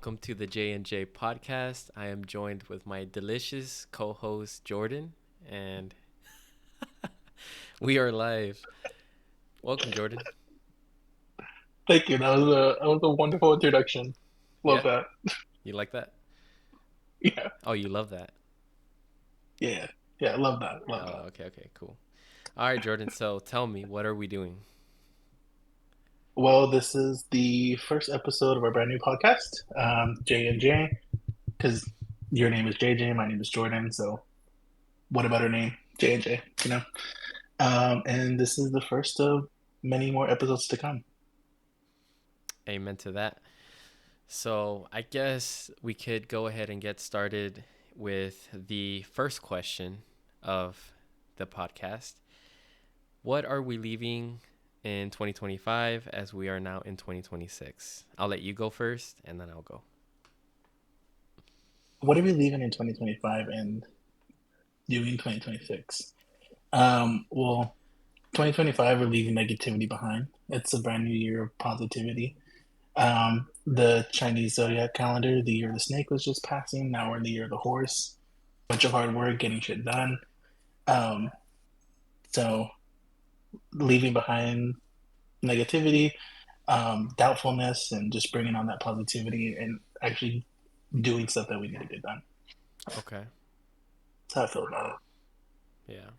welcome to the J&J podcast. I am joined with my delicious co-host Jordan, and we are live. Welcome, Jordan. Thank you. That was a wonderful introduction. Love Yeah, that. you like that? Yeah, Oh, you love that. yeah, yeah. Love that. Love Oh, that. okay, cool. All right, Jordan. So tell me, what are we doing? Well, this is the first episode of our brand new podcast, J and J, because your name is JJ, my name is Jordan. So what about our name, J and J? You know. And this is the first of many more episodes to come. Amen to that. So I guess we could go ahead and get started with the first question of the podcast. What are we leaving in 2025 as we are now in 2026? I'll let you go first and then I'll go. What are we leaving in 2025 and doing 2026? Well, 2025, we're leaving negativity behind. It's a brand new year of positivity. The Chinese zodiac calendar, the year of the snake was just passing. Now we're in the year of the horse. Bunch of hard work, getting shit done. Um, so leaving behind negativity, doubtfulness, and just bringing on that positivity and actually doing stuff that we need to get done. Okay. That's how I feel about it. Yeah.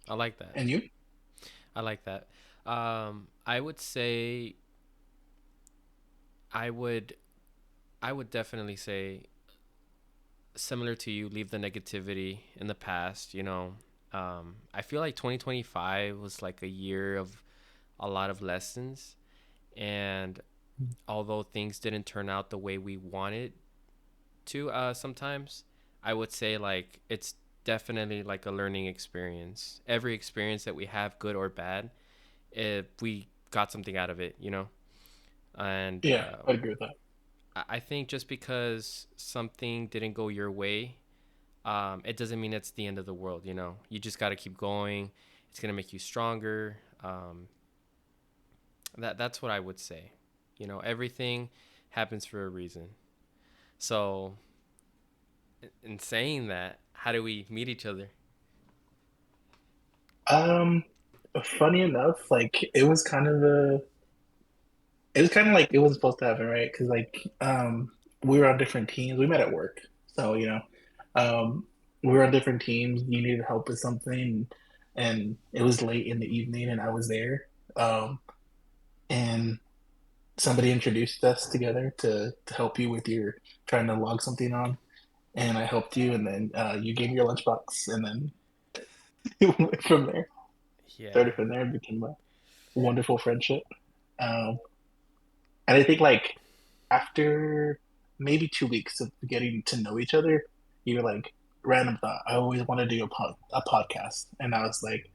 I like that. And you? I like that. I would say I would I would definitely say similar to you, leave the negativity in the past, I feel like 2025 was like a year of a lot of lessons, and although things didn't turn out the way we wanted to sometimes, I would say like it's definitely like a learning experience. Every experience that we have, good or bad, if we got something out of it. And Yeah, I agree with that. I think just because something didn't go your way, it doesn't mean it's the end of the world. You just got to keep going. It's going to make you stronger. That's what I would say. Everything happens for a reason. So in saying that, how do we meet each other? Um, Funny enough, like it was kind of like it was supposed to happen, right? Because we were on different teams. We met at work, so um, we were on different teams. You needed help with something, and it was late in the evening, and I was there. And somebody introduced us together to help you with your trying to log something on, and I helped you, and then you gave me your lunchbox, and then it went from there. Yeah. Started from there, and became a wonderful friendship. Um, and I think like after maybe 2 weeks of getting to know each other, you were like, random thought, I always want to do a podcast. And I was like,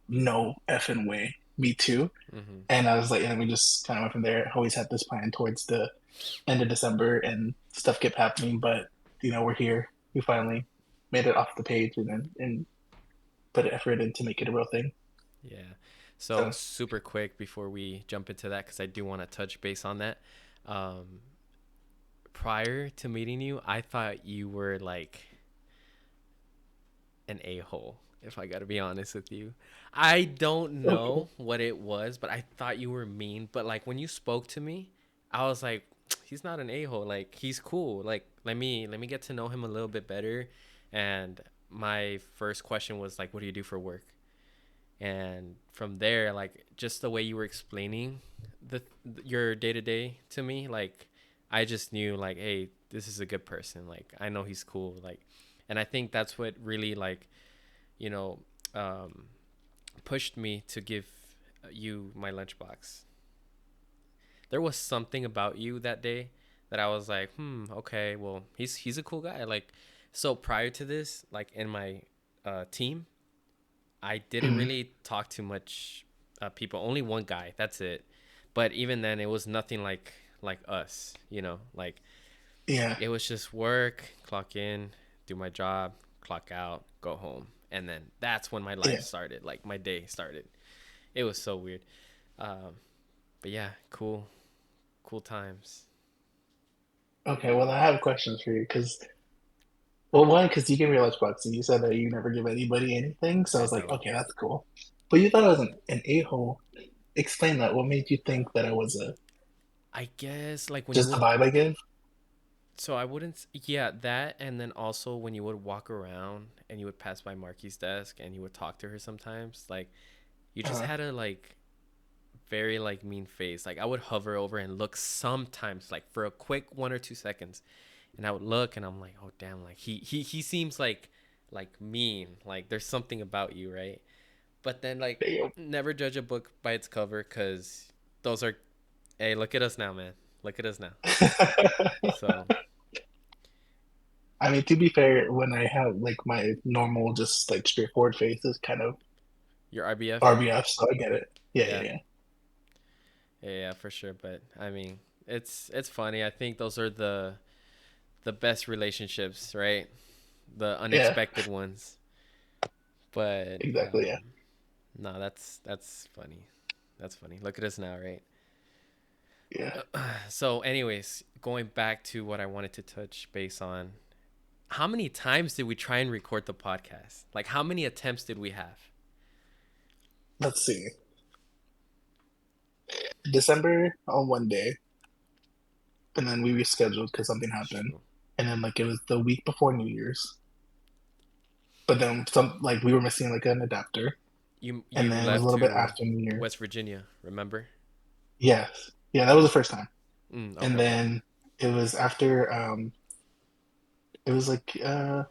no effing way. Me too. Mm-hmm. And I was like, and we just kind of went from there. Always had this plan towards the end of December and stuff kept happening. But, we're here. We finally made it off the page and put effort in to make it a real thing. Yeah. So So, super quick before we jump into that, because I do want to touch base on that. Um, Prior to meeting you, I thought you were like an a-hole, if I gotta be honest with you. I don't okay. know what it was, but I thought you were mean. But like when you spoke to me, I was like, he's not an a-hole. Like he's cool. Like let me get to know him a little bit better. And my first question was like, what do you do for work? And from there, like just the way you were explaining the your day to day to me, like I just knew like, hey, this is a good person. Like I know he's cool. Like, and I think that's what really like, you know, um, pushed me to give you my lunchbox. There was something about you that day that I was like, okay, well, he's a cool guy. Like, so prior to this, like in my team, I didn't Mhm. really talk to much people. Only one guy. That's it. But even then, it was nothing like us. Like Yeah. it was just work, clock in, do my job, clock out, go home, and then that's when my life Yeah. started. Like my day started. It was so weird. Um, but yeah, cool times. Okay, well, I have questions for you because, well, one, because you gave me a lunchbox and you said that you never give anybody anything. So I I was like, don't. okay, that's cool. But you thought I was an a-hole. Explain that. What made you think that I was a I guess like when you just the would. vibe I give? So I wouldn't. Yeah, that, and then also when you would walk around and you would pass by Marky's desk and you would talk to her sometimes, like you just Uh, had a like very like mean face. Like I would hover over and look sometimes, like for a quick 1 or 2 seconds, and I would look and I'm like, oh damn, like he seems like mean. Like there's something about you, right? But then like damn. never judge a book by its cover, because those are. Hey, look at us now, man. Look at us now. So I mean, to be fair, when I have like my normal, just like straightforward face is kind of your RBF. RBF, so I get it. Yeah, yeah, Yeah. yeah. Yeah, for sure. But I mean, it's funny. I think those are the best relationships, right? The Yeah, unexpected ones. But exactly. Yeah, no, that's funny. That's funny. Look at us now, right? yeah. So, anyways, going back to what I wanted to touch base on, how many times did we try and record the podcast? Like, how many attempts did we have? Let's see. December on one day, and then we rescheduled because something happened, True. and then like it was the week before New Year's, but then some like we were missing like an adapter, and You then it was a left little bit to after New Year's. West Virginia, remember? Yes, yeah, that was the first time, Okay, and okay. then it was after it was like a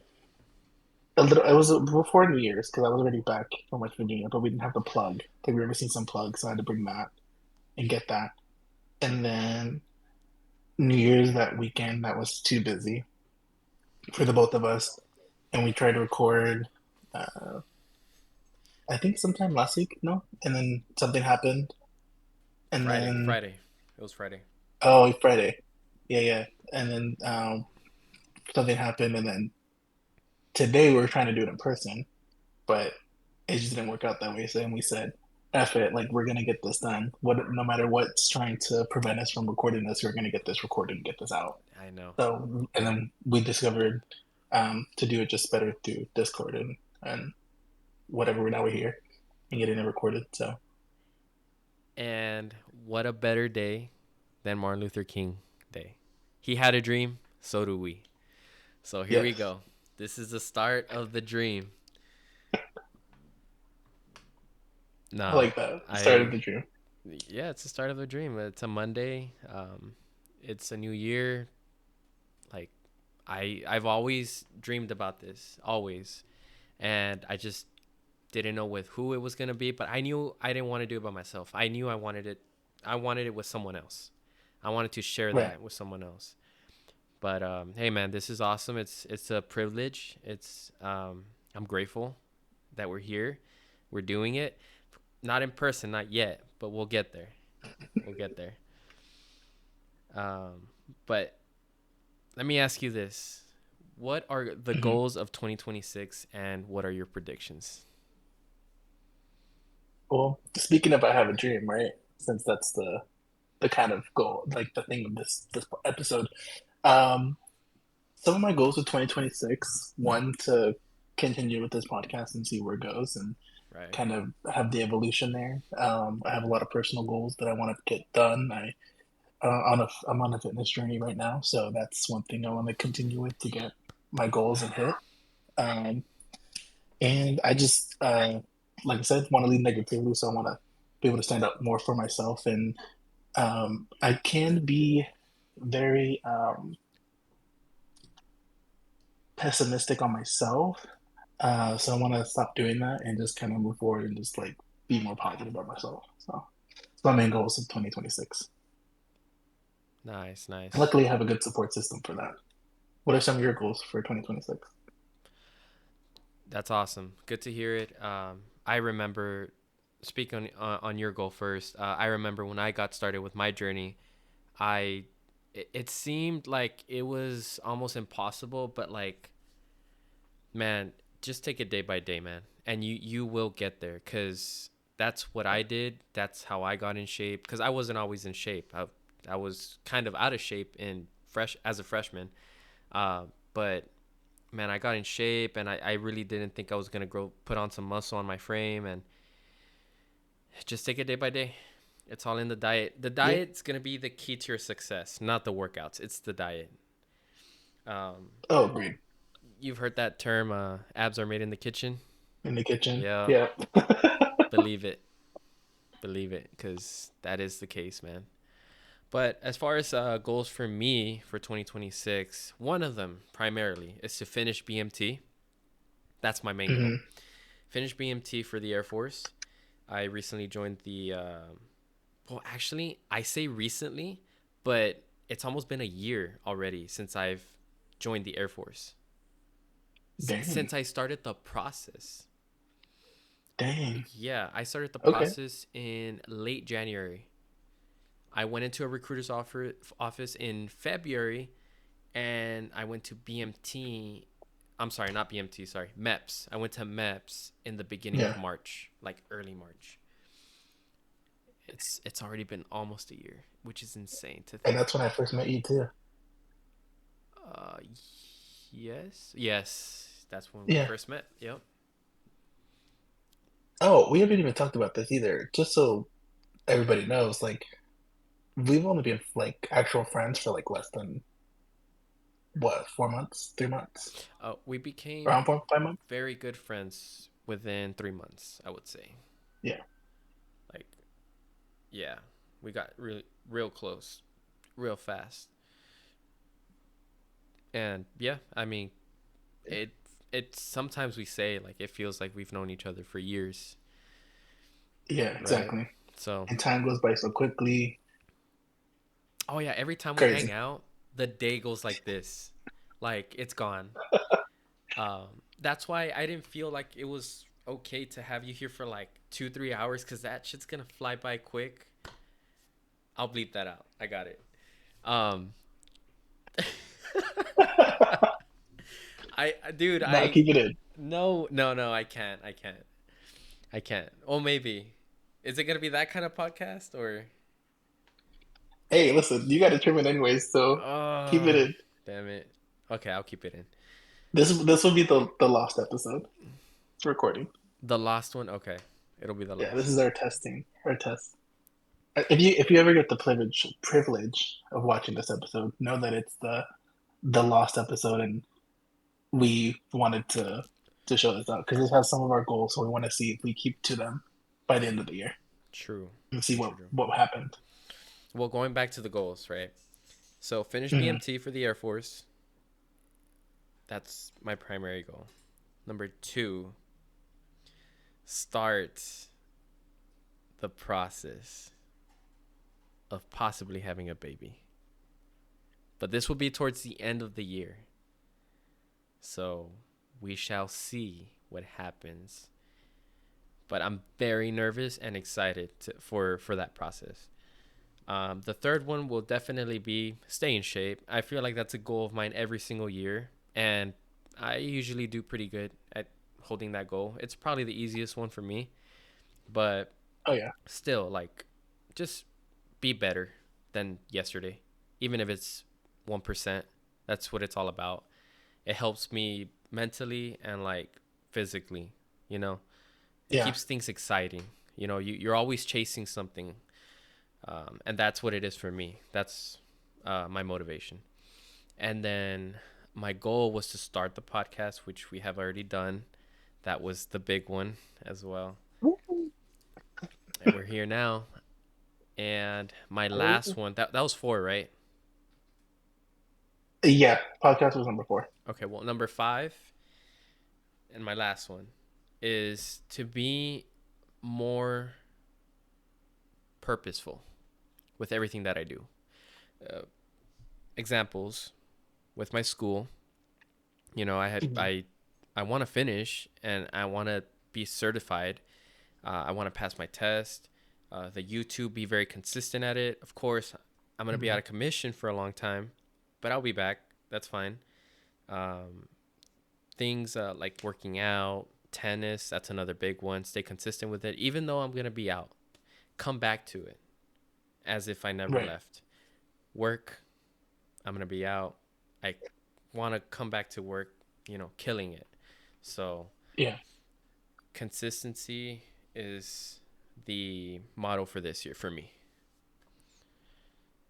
little. It was before New Year's because I was already back from West Virginia, but we didn't have the plug. Like we were missing some plugs, so I had to bring that and get that. And then New Year's that weekend, that was too busy for the both of us, and we tried to record. Uh, I think sometime last week, no, and then something happened, and Friday, then Friday. It was Friday. oh Friday, yeah, yeah, and then something happened, and then today we were trying to do it in person, but it just didn't work out that way. So then we said, "F it, like we're gonna get this done. What, no matter what's trying to prevent us from recording this, we're gonna get this recorded and get this out." I know. So, and then we discovered to do it just better through Discord and whatever. Now we're here and getting it recorded. So, And what a better day than Martin Luther King Day. He had a dream, so do we. So here we yes, go. This is the start of the dream. I No, like that. Started I the dream. yeah, it's the start of the dream. It's a Monday. It's a new year. Like I've always dreamed about this, always, and I just didn't know with who it was gonna be. But I knew I didn't want to do it by myself. I knew I wanted it. I wanted it with someone else. I wanted to share Right. that with someone else. But hey, man, this is awesome. It's a privilege. I'm grateful that we're here. We're doing it. Not in person, not yet, but we'll get there. We'll get there. Um, but let me ask you this: what are the Hmm. goals of 2026, and what are your predictions? Well, speaking of, I have a dream, right? Since that's the kind of goal, like the thing of this episode. Um, some of my goals for 2026, one to continue with this podcast and see where it goes and Right. kind of have the evolution there. I have a lot of personal goals that I want to get done. I'm on a fitness journey right now, so that's one thing I want to continue with to get my goals and hit. Um, and I just, like I said, want to leave negativity, so I want to be able to stand up more for myself. And I can be very pessimistic on myself. So I want to stop doing that and just kind of move forward and just like be more positive about myself. So it's my main goals of 2026. Nice, And nice. luckily, I have a good support system for that. What are some of your goals for 2026? That's awesome. Good to hear it. I remember, speaking on your goal first. I remember when I got started with my journey, I it seemed like it was almost impossible, but like, man, just take it day by day, man, and you will get there, cuz that's what I did. That's how I got in shape, cuz I wasn't always in shape. I was kind of out of shape in as a freshman. But man, I got in shape, and I really didn't think I was gonna put on some muscle on my frame, and just take it day by day. It's all in the diet. The Yeah. diet's gonna be the key to your success, not the workouts. It's the diet. Um, Oh, agreed. you've heard that term, abs are made in the kitchen. In the kitchen. Yeah, Yeah. believe it, believe it, because that is the case, man. But as far as goals for me for 2026, one of them primarily is to finish BMT. That's my main goal. Hmm. Finish BMT for the Air Force. I recently joined the. Well, actually, I say recently, but it's almost been a year already since I've joined the Air Force. Dang. Since I started the process. Dang. Yeah, I started the Okay. process in late January. I went into a recruiter's office in February, and I went to BMT. I'm sorry, not BMT, sorry, MEPS. I went to MEPS in the beginning of Yeah. March, like early March. It's already been almost a year, which is insane to And think. that's when I first met you too. Uh, yes, that's when we Yeah. first met. Yep. Oh, we haven't even talked about this either. Just so everybody knows, like we've only been like actual friends for like less than what, 4 months, 3 months, We became around 4, 5 months. very good friends within 3 months, I would say. Yeah. Like, yeah, we got really real close, real fast, and yeah, I mean, Yeah. it. It sometimes we say like it feels like we've known each other for years, Yeah. right? Exactly. So, And time goes by so quickly. oh yeah, every time we hang Crazy. out, the day goes like this, like it's gone. That's why I didn't feel like it was okay to have you here for like 2 3 hours because that shit's gonna fly by quick. I'll bleep that out. I got it. Um, dude, Nah, keep it in. no, I can't, I can't. Oh, maybe. Is it gonna be that kind of podcast or? Hey, listen, you got to trim it anyways, so keep it Oh, in. damn it. Okay, I'll keep it in. This will be the last episode. It's recording. The last one. Okay, it'll be the Yeah, this last. is our testing, our test. If you ever get the privilege of watching this episode, know that it's the last episode, and we wanted to show this out because this has some of our goals, so we want to see if we keep to them by the end of the year True, and see true, what true, true. what happened. Well, going back to the goals, right? So finish Hmm. BMT for the Air Force. That's my primary goal. Number two, start the process of possibly having a baby. But this will be towards the end of the year. So we shall see what happens. But I'm very nervous and excited for that process. The third one will definitely be stay in shape. I feel like that's a goal of mine every single year. And I usually do pretty good at holding that goal. It's probably the easiest one for me. But Oh yeah, still, like, just be better than yesterday. Even if it's 1%, that's what it's all about. It helps me mentally and, like, physically, you know? It yeah, keeps things exciting. You're always chasing something. And that's what it is for me. That's my motivation. And then my goal was to start the podcast, which we have already done. That was the big one as well. And we're here now. And my last one, that was four, right? yeah. Podcast was number 4. Okay, well, number five, and my last one is to be more purposeful with everything that I do. Uh, Examples with my school, Hmm. I want to finish and I want to be certified. I want to pass my test. The YouTube, be very consistent at it. Of course, I'm gonna be Hmm. out of commission for a long time, but I'll be back. That's fine. Um, Things like working out, tennis. That's another big one. Stay consistent with it, even though I'm gonna be out. Come back to it as if I never Right. left. Work. I'm gonna be out. I want to come back to work, killing it. So Yeah. consistency is the motto for this year for me.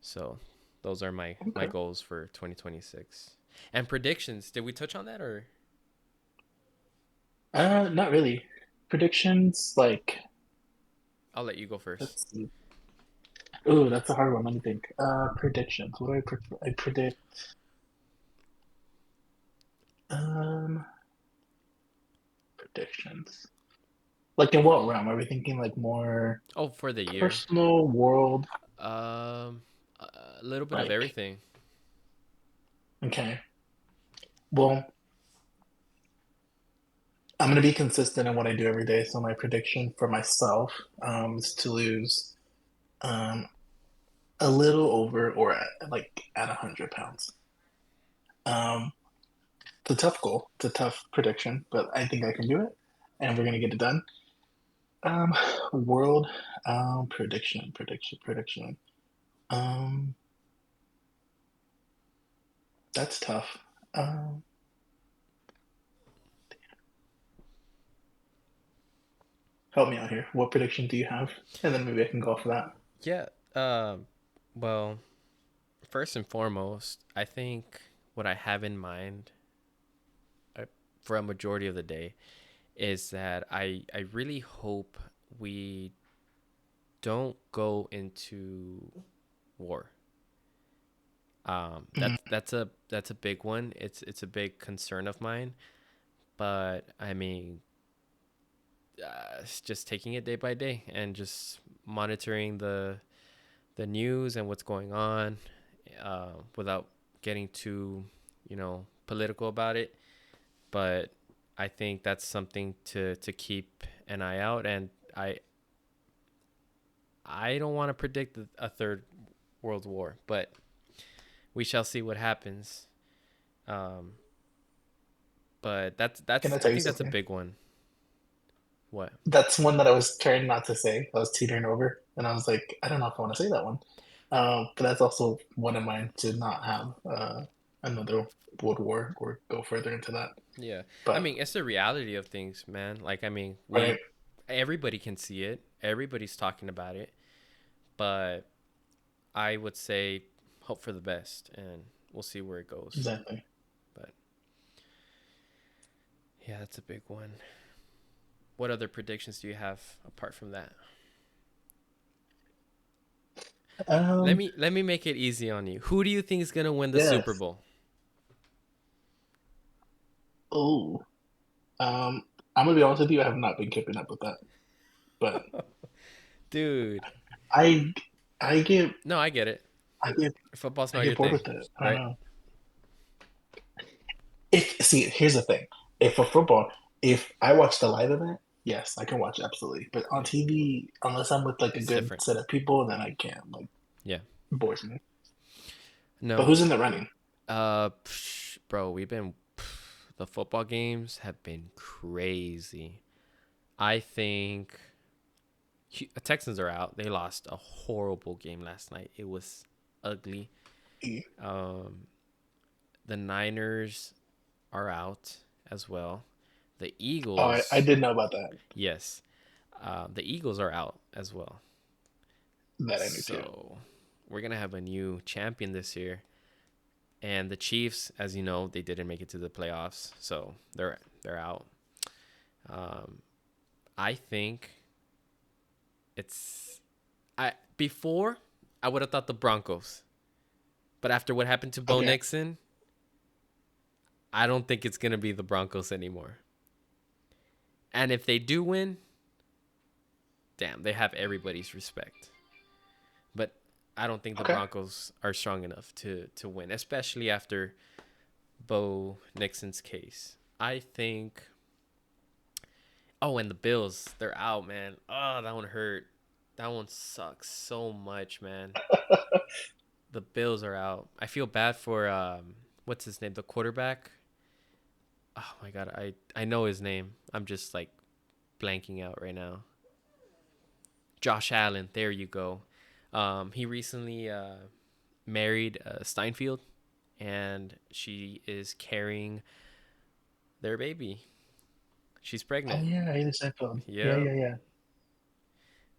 So those are my Okay. goals for 2026. And predictions. Did we touch on that or Not really. Predictions, like, I'll let you go first. let's see. Ooh, that's a hard one. Let me think. Predictions. What do I predict? Um, predictions. Like in what realm? Are we thinking like more Oh, for the year. personal, world? Um a little bit of Like, everything. okay. Well, I'm gonna be consistent in what I do every day. So my prediction for myself, is to lose um a little over or at 100 pounds. Um, it's a tough goal. It's a tough prediction, but I think I can do it, and we're gonna get it done. Um, world, prediction. Um, that's tough. Um, help me out here. What prediction do you have? And then maybe I can go for that. Yeah. Well, first and foremost, I think what I have in mind uh, for a majority of the day is that I really hope we don't go into war. Mhm. That's a big one. It's a big concern of mine. But I mean, it's just taking it day by day and just monitoring the news and what's going on, without getting too, political about it. But I think that's something to keep an eye out. And I don't want to predict a third world war, but we shall see what happens. Um, but that's Can that's I I tell you think that's a something? big one. What? That's one that I was trying not to say. I was teetering over, and I was like, I don't know if I want to say that one. But that's also one of mine to not have another world war or go further into that. Yeah, I But mean it's the reality of things, man. Like I mean, right, we everybody can see it. Everybody's talking about it, but I would say hope for the best, and we'll see where it goes. exactly. But yeah, that's a big one. What other predictions do you have apart from that? Let Um, me let me make it easy on you. Who do you think is gonna win the Super yes. Bowl? Oh, I'm gonna be honest with you. I have not been keeping up with that, but Dude, I, I get, no, I get it. I get, Football's I not your get bored thing, with it. I don't right? know. If see, here's the thing. If for football, if I watch the live event, yes, I can watch absolutely. But on Yeah, TV, unless I'm with like a it's good different. set of people, then I can't. Like, Yeah. it bores me. But No, who's in the running? bro, the football games have been crazy. I think Texans are out. They lost a horrible game last night. It was ugly. Um, the Niners are out as well. The Oh, I Eagles, did know about that. yes, the Eagles are out as well. That I knew too. So we're gonna have a new champion this year. And the Chiefs, as you know, they didn't make it to the playoffs, so they're out. Um, I think it's I before I would have thought the Broncos, but after what happened to Bo Okay, Nixon, I don't think it's gonna be the Broncos anymore. And if they do win, damn, they have everybody's respect. But I don't think the okay, Broncos are strong enough to win, especially after Bo Nixon's case. I think. Oh, and the Bills, they're out, man. Oh, that one hurt. That one sucks so much, man. The Bills are out. I feel bad for what's his name, the quarterback. Oh my god, I know his name. I'm just like blanking out right now. Josh Allen. There you go. He recently married Steinfield. and she is carrying their baby. She's Oh pregnant. yeah, Haley Steinfeld. Yeah, Yep, yeah, yeah.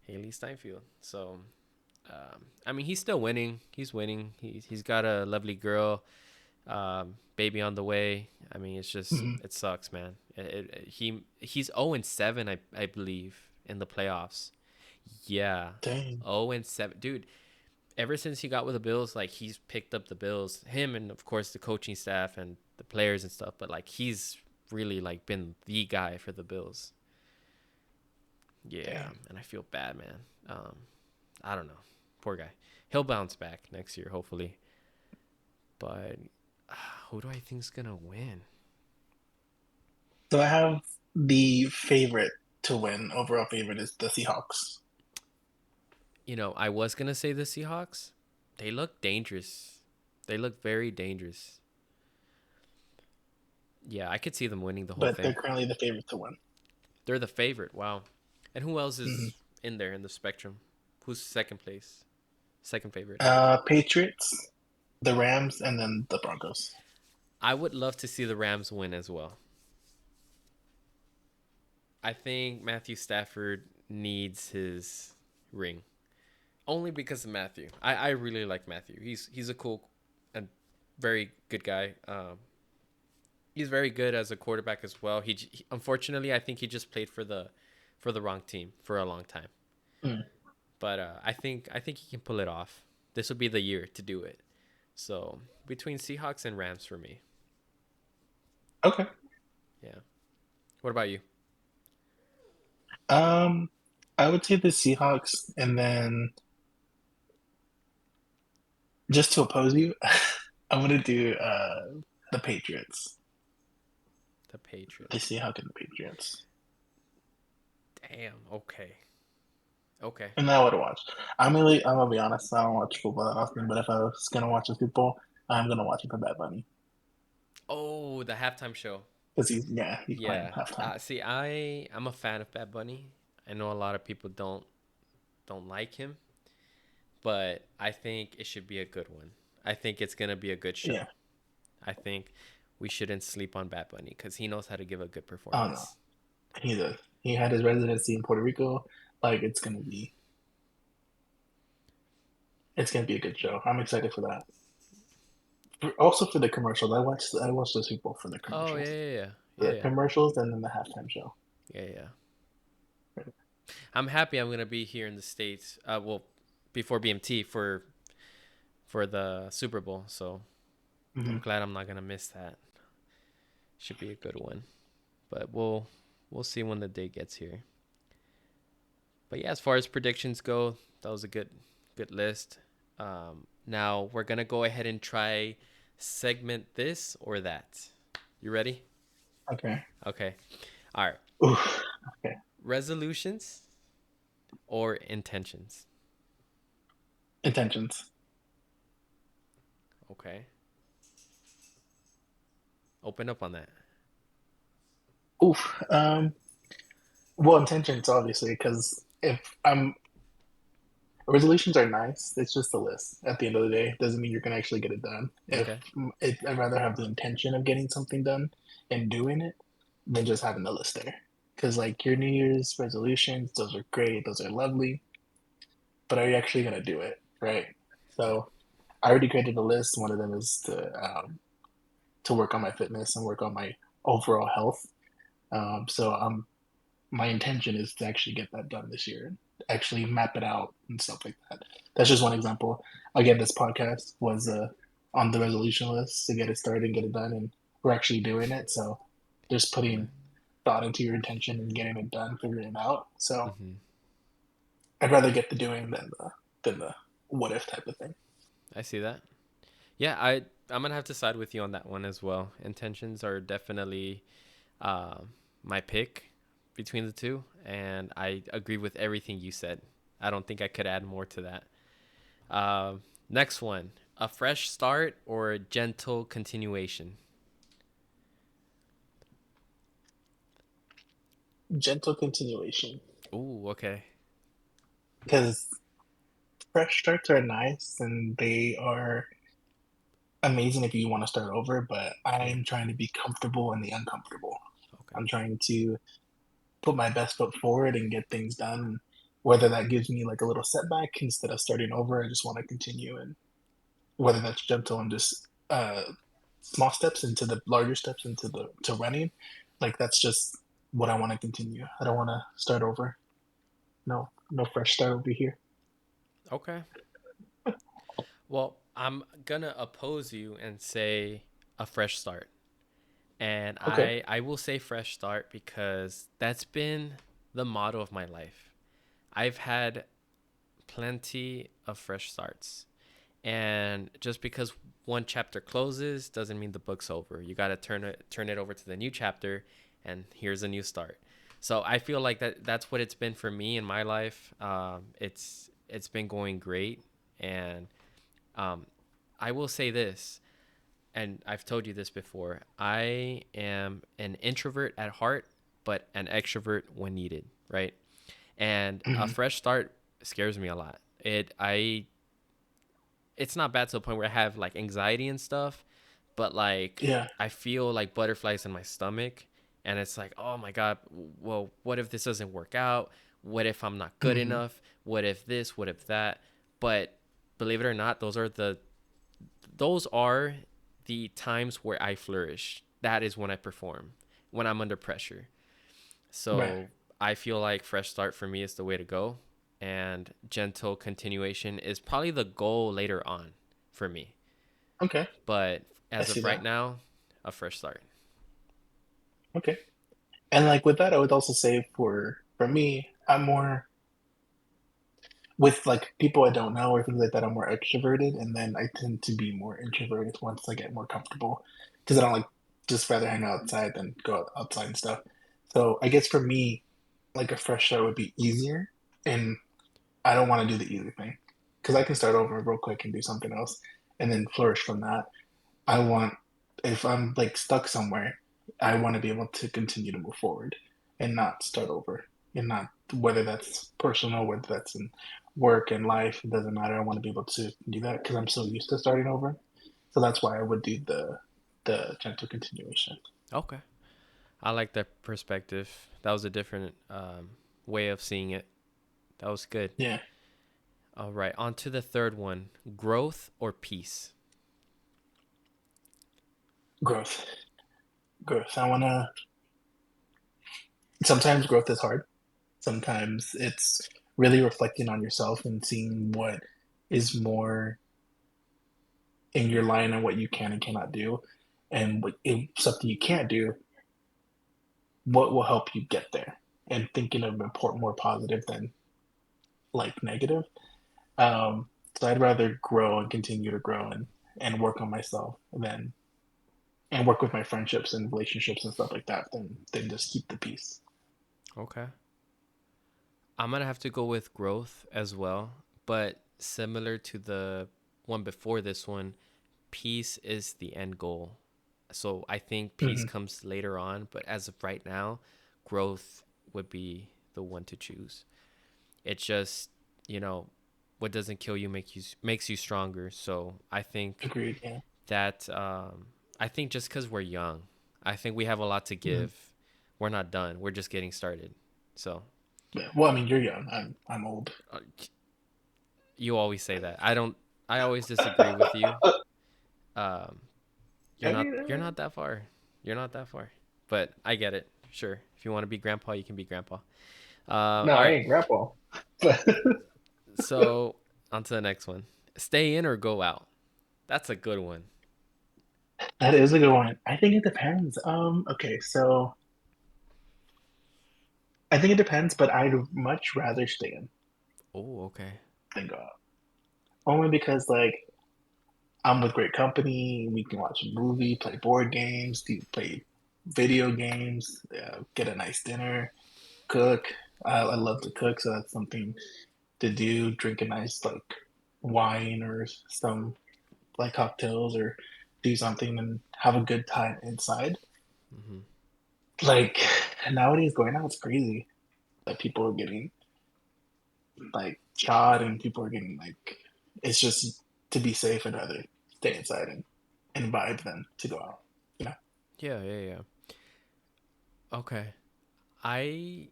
Haley Steinfeld. So, I mean, he's still winning. He's winning. He's got a lovely girl, baby on the way. I mean, it's just Hmm. it sucks, man. He's 0-7, I believe, in the playoffs. Yeah, Dang. 0-7, dude. Ever since he got with the Bills, like he's picked up the Bills, him and of course the coaching staff and the players and stuff. But like he's really like been the guy for the Bills. Yeah, Dang. and I feel bad, man. Um, I don't know, poor guy. He'll bounce back next year, hopefully. But who do I think's gonna win? So I have the favorite to win. Overall favorite is the Seahawks. I was gonna say the Seahawks. They look dangerous. They look very dangerous. Yeah, I could see them winning the whole But they're thing. currently the favorite to win. They're the favorite. Wow. And who else Hmm. is in there in the spectrum? Who's second place? Second favorite. Patriots, the Rams, and then the Broncos. I would love to see the Rams win as well. I think Matthew Stafford needs his ring only because of Matthew. I really like Matthew. He's a cool and very good guy. He's very good as a quarterback as well. Unfortunately, I think he just played for the wrong team for a long time. Mm. But I think he can pull it off. This will be the year to do it. So between Seahawks and Rams for me. Okay. Yeah. What about you? Um, I would say the Seahawks, and then just to oppose you, I'm gonna do the Patriots. The The Patriots. Seahawks and the Patriots. Damn. Okay. Okay. And I would watch. I'm gonna be honest, I don't watch football that often, but if I was gonna watch a Super Bowl, I'm gonna watch it for Bad Bunny. Oh, the halftime show. Because he's playing Yeah. halftime. See, I'm a fan of Bad Bunny. I know a lot of people don't like him, but I think it should be a good one. I think it's gonna be a good Yeah. show. I think we shouldn't sleep on Bad Bunny because he knows how to give a good I don't know. performance. He does. He had his residency in Puerto Rico. Like it's gonna be a good show. I'm excited for that. Also for the commercials. I watched the Super Bowl for the Oh yeah, commercials. yeah, yeah, yeah, The yeah, commercials and then the halftime show. yeah, yeah. I'm happy I'm gonna be here in the states. Well, before BMT for the Super Bowl. So Hmm. I'm glad I'm not gonna miss that. Should be a good one. But we'll see when the day gets here. But yeah, as far as predictions go, that was a good list. Now we're gonna go ahead and try segment this or that. You ready? Okay. Okay. All right. Oof. Okay. Resolutions or intentions? Intentions. Okay. Open up on that. Oof. Well, intentions obviously, because if I'm resolutions are nice. It's just a list. At the end of the day, doesn't mean you're gonna actually get it done. Okay. I'd rather have the intention of getting something done and doing it than just having the list there. Because like your New Year's resolutions, those are great, those are lovely, but are you actually gonna do it, right? So I already created a list. One of them is to work on my fitness and work on my overall health. So my intention is to actually get that done this year and actually map it out and stuff like that. That's just one example. Again, this podcast was on the resolution list to get it started and get it done, and we're actually doing it. So just putting thought into your intention and getting it done, figuring it out. So Mm-hmm. I'd rather get the doing than the what if type of thing. I see that. Yeah, I'm gonna have to side with you on that one as well. Intentions are definitely uh, my pick between the two, and I agree with everything you said. I don't think I could add more to that. Next one: a fresh start or a gentle continuation. Gentle continuation, Ooh, okay. because fresh starts are nice and they are amazing if you want to start over, but Yeah. I'm trying to be comfortable in the uncomfortable. Okay. I'm trying to put my best foot forward and get things done. Whether that gives me like a little setback instead of starting over, I just want to continue. And whether that's gentle and just small steps into the larger steps into the to running, like that's just what I want to continue. I don't want to start over. No, no fresh start over here. Okay. Well, I'm gonna oppose you and say a fresh start. And Okay. I will say fresh start because that's been the motto of my life. I've had plenty of fresh starts. And just because one chapter closes doesn't mean the book's over. You got to turn it over to the new chapter and here's a new start. So I feel like that's what it's been for me in my life. It's been going great, and um, I will say this, and I've told you this before. I am an introvert at heart, but an extrovert when needed, right? And a Hmm. fresh start scares me a lot. It's not bad to the point where I have like anxiety and stuff, but like Yeah. I feel like butterflies in my stomach, and it's like, oh my god, well, what if this doesn't work out? What if I'm not good Hmm. enough? What if this? What if that? But believe it or not, those are the times where I flourish. That is when I perform, when I'm under pressure. Right. So I feel like fresh start for me is the way to go, and gentle continuation is probably the goal later on for me. Okay. But I as see of right that. now, a fresh start. Okay. And like with that, I would also say for me, I'm more with like people I don't know or things like that. I'm more extroverted, and then I tend to be more introverted once I get more comfortable because I don't like just rather hang outside than go outside and stuff. So I guess for me, like a fresh start would be easier, and I don't want to do the easy thing because I can start over real quick and do something else, and then flourish from that. I want, if I'm like stuck somewhere, I want to be able to continue to move forward and not start over. And not whether that's personal, whether that's in work and life, it doesn't matter. I want to be able to do that because I'm so used to starting over. So that's why I would do the gentle continuation. Okay. I like that perspective. That was a different way of seeing it. That was good. Yeah, All right. On to the third one, growth or peace? growth, growth. I want to. Sometimes growth is hard. Sometimes it's really reflecting on yourself and seeing what is more in your line on what you can and cannot do, and what if something you can't do, what will help you get there, and thinking of important more positive than like negative. So I'd rather grow and continue to grow and work on myself than and work with my friendships and relationships and stuff like that than just keep the peace. Okay. I'm going to have to go with growth as well, but similar to the one before this one, peace is the end goal. So I think peace Hmm. comes later on, but as of right now, growth would be the one to choose. It's just, you know, what doesn't kill you makes you stronger. So Agreed. Yeah. that I think just because we're young, I think we have a lot to Hmm. give. We're not done. We're just getting started. So Yeah. Well, I mean, you're young. I'm old. uh, you always say that. I don't. I always disagree with you. Um, I you're mean, not that far. You're not that far. But I get it. Sure. If you want to be grandpa, you can be grandpa. no, All I right. ain't grandpa. But So on to the next one. Stay in or go out. That's a good one. that is a good one. I think it depends. Okay, so I think it depends, but I'd much rather stay in Oh, okay. than go out. Only because like I'm with great company. We can watch a movie, play board games, play video games, get a nice dinner, cook. I love to cook, so that's something to do. Drink a nice like wine or some like cocktails or do something and have a good time inside. Hmm. Like nowadays, going out is crazy. That people are getting like shot and people are getting like it's just to be safe. I'd rather stay inside and. and vibe than to go out. You know. Yeah, yeah, yeah. Okay. I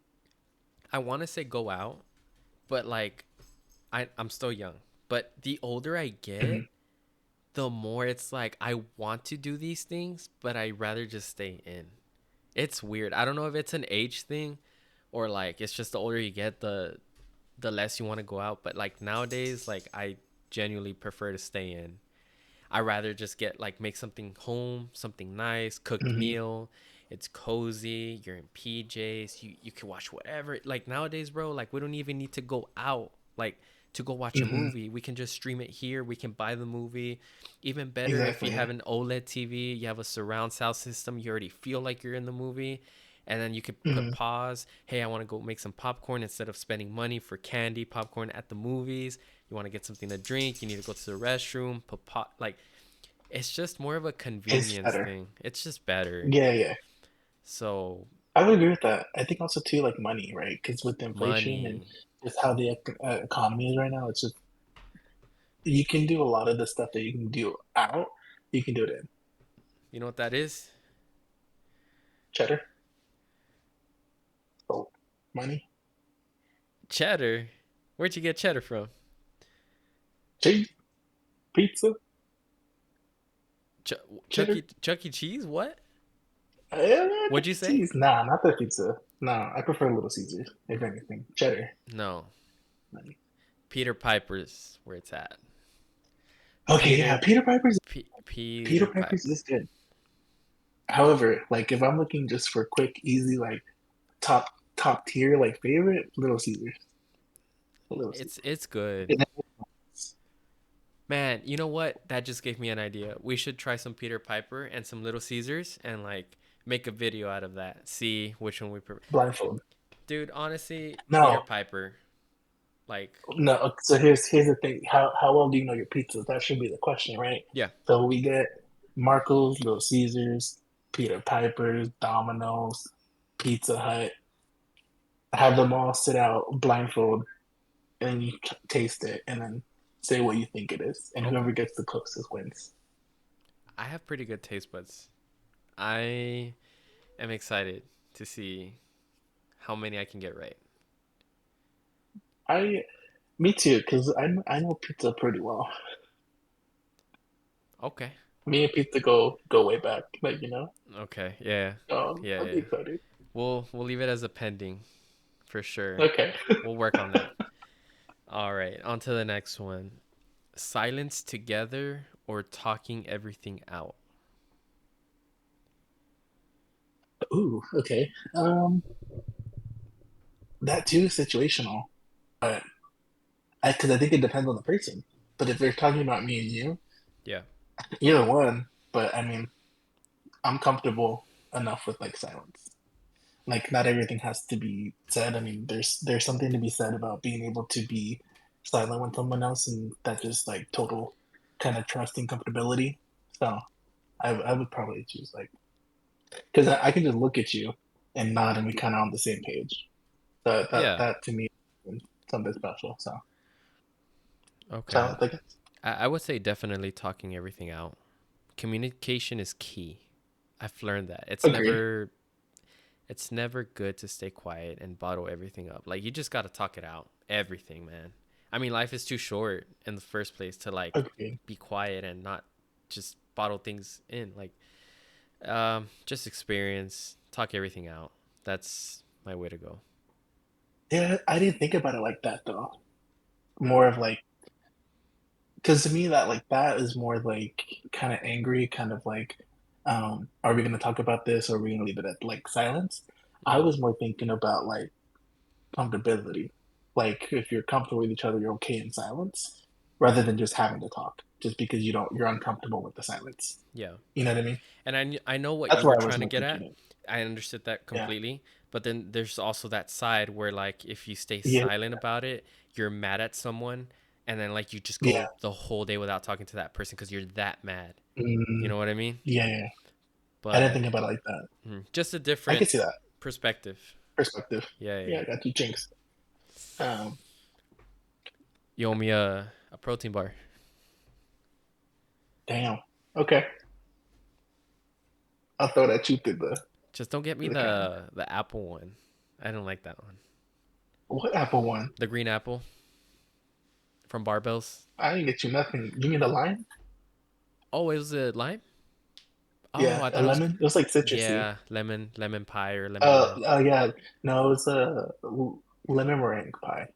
I want to say go out, but like I'm still young. But the older I Hmm. get, the more it's like I want to do these things, but I rather just stay in. It's weird. I don't know if it's an age thing or like it's just the older you get, the less you want to go out. But like nowadays, like I genuinely prefer to stay in. I rather just get like make something home, something nice, cooked Hmm. meal. It's cozy. You're in PJs. You can watch whatever. Like nowadays, bro. Like we don't even need to go out. Like to go watch a Hmm. movie, we can just stream it here. We can buy the movie. Even better if you Exactly. have Yeah. an OLED TV, you have a surround sound system. You already feel like you're in the movie, and then you could put Hmm. pause. Hey, I want to go make some popcorn instead of spending money for candy popcorn at the movies. You want to get something to drink. You need to go to the restroom. Put like it's just more of a Tastes convenience better. thing. It's just better. Yeah, yeah. So I would agree with that. I think also too, like money, right? Because with inflation and money. just how the economy is right now, it's just you can do a lot of the stuff that you can do out. You can do it in You know what that is? cheddar, so money, Cheddar. Where'd you get cheddar from? cheese, pizza, Ch- cheddar. Chuck E. Cheese? What? Chuck What'd you E. say? Cheese. Nah, not the pizza. Nah, I prefer Little Caesars, if anything. Cheddar. No. Money. Peter Piper's where it's at. Okay, yeah, Peter Peter Peter Piper's Piper. is good. However, like if I'm looking just for quick, easy, like top top tier, like favorite, Little Caesars. Little Caesars. It's good. And then Man, you know what? That just gave me an idea. We should try some Peter Piper and some Little Caesars and like make a video out of that. See which one we prefer. blindfold. Dude, honestly, Peter No, Piper. Like, no. So here's the thing. How well do you know your pizzas? That should be the question, right? yeah. So we get Marco's, Little Caesars, Peter Piper's, Domino's, Pizza Hut. Have them all sit out blindfold, and then you taste it, and then say what you think it is, and Okay. whoever gets the closest wins. I have pretty good taste buds. I am excited to see how many I can get right. I, me too, because I know pizza pretty well. Okay. Me and pizza go way back, like you know. Okay. Yeah. Yeah, I'll be yeah. excited. We'll leave it as a pending for sure. Okay. We'll work on that. All right. On to the next one. Silence together or talking everything out? Ooh, okay. That too is situational, but because I think it depends on the person. But if they're talking about me and you, Yeah. either one. But I mean, I'm comfortable enough with like silence. Like not everything has to be said. I mean, there's something to be said about being able to be silent with someone else, and that just like total kind of trust and comfortability. So I would probably choose like because I can just look at you and nod, and we kind of on the same page. Yeah. That to me is something special. So Okay. silence, I guess. I would say definitely talking everything out. Communication is key. I've learned that. Agreed. It's never good to stay quiet and bottle everything up. Like you just got to talk it out. Everything, man. I mean, life is too short in the first place to like Agreed. be quiet and not just bottle things in. Like just experience, talk everything out. That's my way to go. Yeah, I didn't think about it like that though. More of like because to me that like that is more like kind of angry, kind of like, are we gonna talk about this or are we gonna leave it at like silence? I Mm. was more thinking about like comfortability. Like if you're comfortable with each other, you're okay in silence, rather than just having to talk, just because you're uncomfortable with the silence. Yeah. You know what I mean? And I know what That's you were where I was trying to more get thinking at. it. I understood that Yeah. completely. But then there's also that side where like if you stay Yeah. silent about it, you're mad at someone and then like you just Yeah. go the whole day without talking to that person because you're that mad. You Mm, know what I mean? yeah. Yeah. I didn't But think about it like that. just a I can different see that perspective. perspective. Yeah, yeah, Yeah, yeah. I got you, Jinx. Um, You owe me a protein bar. damn. Okay. I'll throw that you Just don't get me to the camera. the apple one. I don't like that one. What Apple one? The green apple from Barbells. I didn't get you nothing. You mean the lime? Oh, it was a lime. Oh, Yeah, I a thought it was. lemon. It was like citrusy. Yeah, lemon pie or lemon. Yeah. No, it was a lemon meringue pie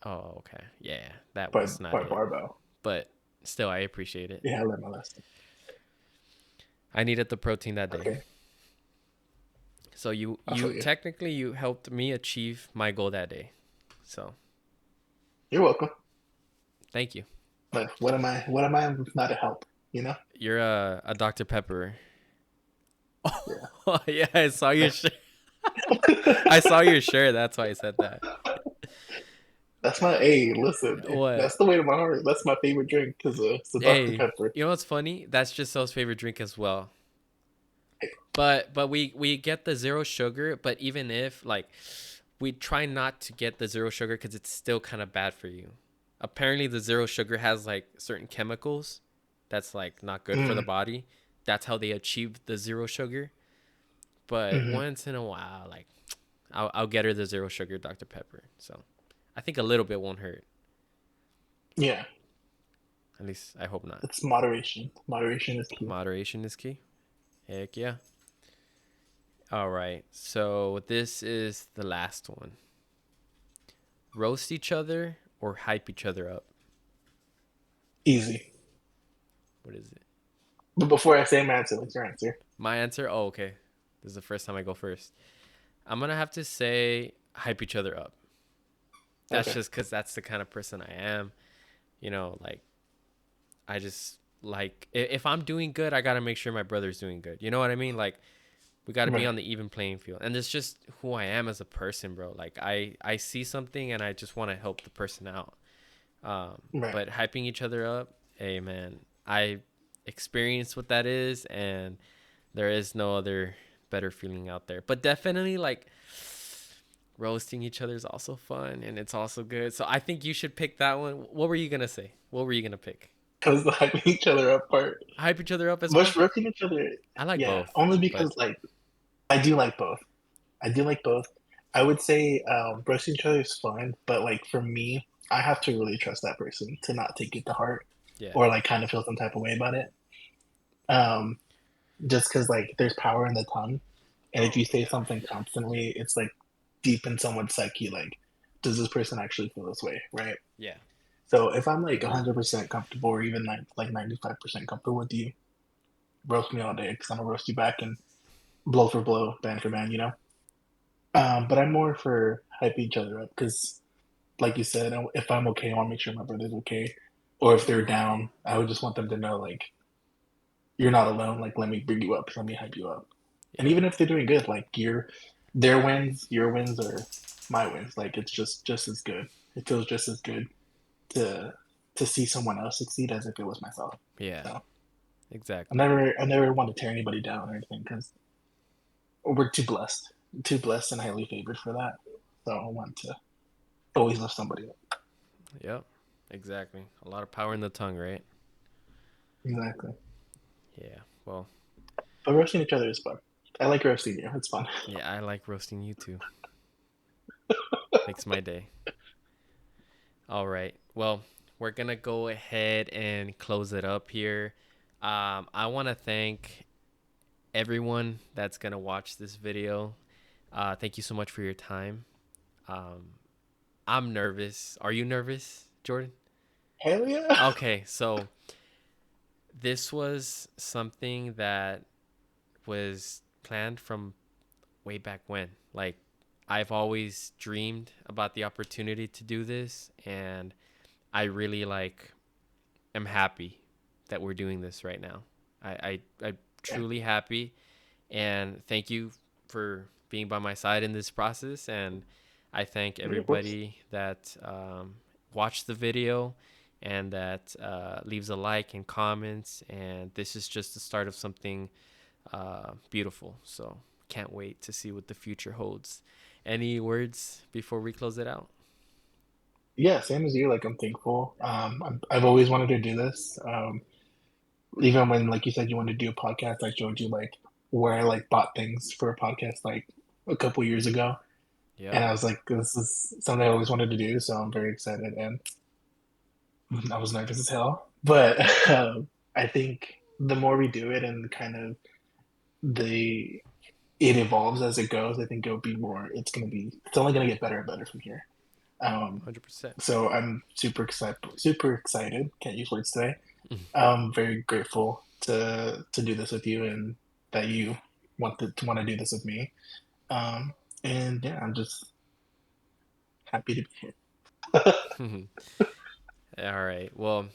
Oh, okay. Yeah, that by was not by it. Barbell. But still, I appreciate it. Yeah, lemon less. I needed the protein that day. Okay, So I feel you you. technically you helped me achieve my goal that day. So You're welcome. thank you. But what am I? What am I if not a help? You know? You're a Dr. Pepper. Yeah. Oh yeah, I saw your shirt. I saw your shirt. That's why I said that. That's my A. Listen, What? that's the way to my heart. That's my favorite drink because it's the Dr Hey, Pepper. you know what's funny? That's Giselle's favorite drink as well. But we get the zero sugar. But even if like we try not to get the zero sugar because it's still kind of bad for you. Apparently, the zero sugar has like certain chemicals that's like not good for the Mm, body. That's how they achieve the zero sugar. But hmm. once in a while, like I'll get her the zero sugar Dr. Pepper. So I think a little bit won't hurt. Yeah, At least I hope not. it's moderation. Moderation is key. Moderation is key. Heck yeah. All right. So this is the last one. Roast each other or hype each other up. Easy. What is it? But before I say my answer, what's your answer? My answer? Oh, okay. This is the first time I go first. I'm going to have to say hype each other up. That's Okay. just because that's the kind of person I am. You know, like, I just like, if I'm doing good, I got to make sure my brother's doing good. You know what I mean? Like, we got to be Right. on the even playing field. And it's just who I am as a person, bro. Like, I see something and I just want to help the person out. Right. But hyping each other up, hey, man, I experienced what that is. And there is no other better feeling out there. But definitely, like, roasting each other is also fun and it's also good. So I think you should pick that one. What were you gonna say? What were you gonna pick? Because the hyping each other up part. Hype each other up as well. Much roasting each other. I like Yeah. both, Only but because like I do like both. I do like both. I would say roasting each other is fun, but like for me, I have to really trust that person to not take it to heart yeah, or like kind of feel some type of way about it. Um, just because like there's power in the tongue, and if you say something constantly, it's like deep in someone's psyche. Like, does this person actually feel this way, right? yeah, So if I'm like agreed. 100% comfortable, or even like 95% comfortable with you, roast me all day because I'm gonna roast you back and blow for blow, band for band, you know. But I'm more for hyping each other up because, like you said, if I'm okay, I want to make sure my brother's okay. Or if they're down, I would just want them to know like you're not alone. Like let me bring you up, let me hype you up. And Yeah, even if they're doing good, like their wins, your wins are my wins. Like it's just as good. It feels just as good to to see someone else succeed as if it was myself. yeah, So exactly. I never want to tear anybody down or anything because we're too blessed and highly favored for that. So I want to always lift somebody up. Yep, exactly. A lot of power in the tongue, right? Exactly. Yeah. Well, But roasting each other is fun. I like roasting you. It's fun. yeah, I like roasting you too. Makes my day. All right. Well, we're gonna go ahead and close it up here. I want to thank everyone that's gonna watch this video. Thank you so much for your time. Um, I'm nervous. Are you nervous, Jordan? Hell yeah. Okay, so this was something that was planned from way back when. Like, I've always dreamed about the opportunity to do this, and I really like am happy that we're doing this right now. I'm truly happy, and thank you for being by my side in this process. And I thank Yeah, of course. everybody that watched the video and that leaves a like and comments. And this is just the start of something beautiful. So can't wait to see what the future holds. Any words before we close it out? Yeah, same as you. Like I'm thankful. I've always wanted to do this. Even when, like you said, you wanted to do a podcast, I showed you like where I like bought things for a podcast like a couple years ago, and Yep. I was like, this is something I always wanted to do, so I'm very excited, and I was nervous as hell, but I think the more we do it and kind of the it evolves as it goes, I think it'll be more. It's only gonna get better and better from here. Um, 100%. so I'm super excited. Super excited. Can't use words today. I'm very grateful to do this with you and that you want to do this with me. And yeah, I'm just happy to be here. All right. Well,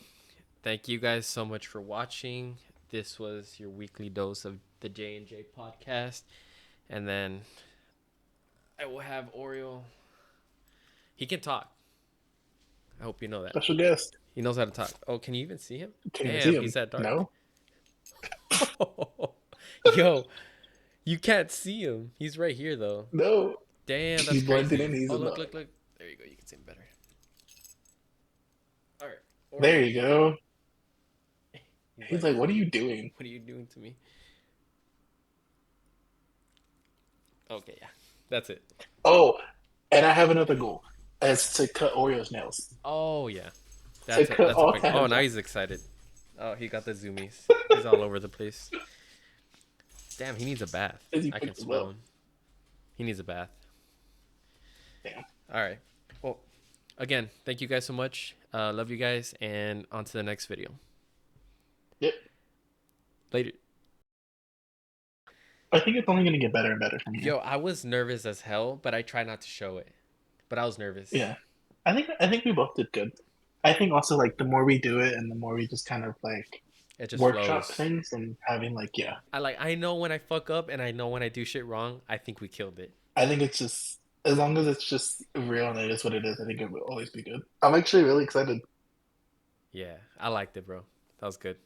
thank you guys so much for watching. This was your weekly dose of the J&J podcast. And then I will have Oreo. He can talk. I hope you know that. Special guest. He knows how to talk. Oh, can you even see him? Can you see Damn, he's him? that dark. No, Yo, you can't see him. He's right here though. no. Damn, that's He's blending crazy. in. He's Oh, in look, the. look, look. There you go. You can see him better. All right, There Oreo. you go. He's He's like, like, what are you doing? what are you doing to me? Okay, yeah, that's it. Oh, and I have another goal. It's to cut Oreo's nails. Oh yeah, To that's it. cut That's a all big. Oh, tabs now off. he's excited. Oh, he got the zoomies. He's all over the place. Damn, he needs a bath. As he I can picks them smell up. him. He needs a bath. Damn. All right. Well, again, thank you guys so much. Love you guys, and on to the next video. Yep. Later. I think it's only going to get better and better from here. Yo, I was nervous as hell, but I try not to show it. But I was nervous. Yeah. I think we both did good. I think also like the more we do it and the more we just kind of like It just workshop flows. things and having like yeah. I know when I fuck up and I know when I do shit wrong. I think we killed it. I think it's just as long as it's just real and it is what it is, I think it will always be good. I'm actually really excited. Yeah, I liked it, bro. That was good.